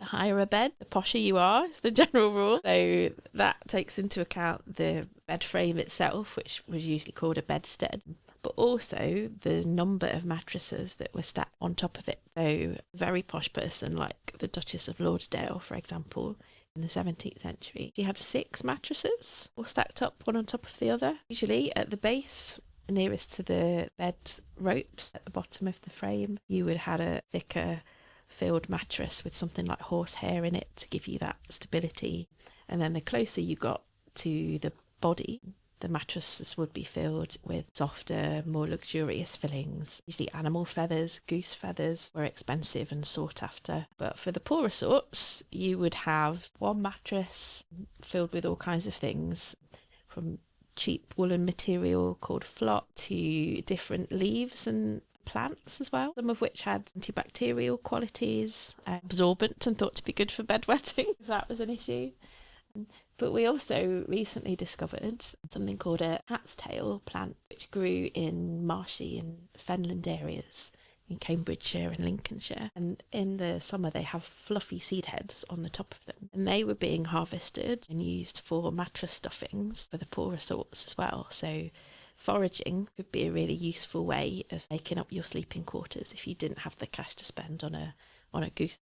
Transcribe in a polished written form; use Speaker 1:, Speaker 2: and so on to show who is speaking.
Speaker 1: higher a bed, the posher you are, is the general rule. So that takes into account the bed frame itself, which was usually called a bedstead, but also the number of mattresses that were stacked on top of it. So a very posh person like the Duchess of Lauderdale, for example, in the 17th century, she had 6 mattresses all stacked up one on top of the other, usually at the base nearest to the bed ropes at the bottom of the frame. You would have a thicker filled mattress with something like horsehair in it to give you that stability, and then the closer you got to the body, the mattresses would be filled with softer, more luxurious fillings. Usually animal feathers, goose feathers were expensive and sought after. But for the poorer sorts, you would have one mattress filled with all kinds of things, from cheap woolen material called flock to different leaves and plants as well, some of which had antibacterial qualities, absorbent and thought to be good for bedwetting, if that was an issue. But we also recently discovered something called a hat's tail plant, which grew in marshy and fenland areas in Cambridgeshire and Lincolnshire. And in the summer, they have fluffy seed heads on the top of them. And they were being harvested and used for mattress stuffings for the poorer sorts as well. So foraging could be a really useful way of making up your sleeping quarters if you didn't have the cash to spend on a goose.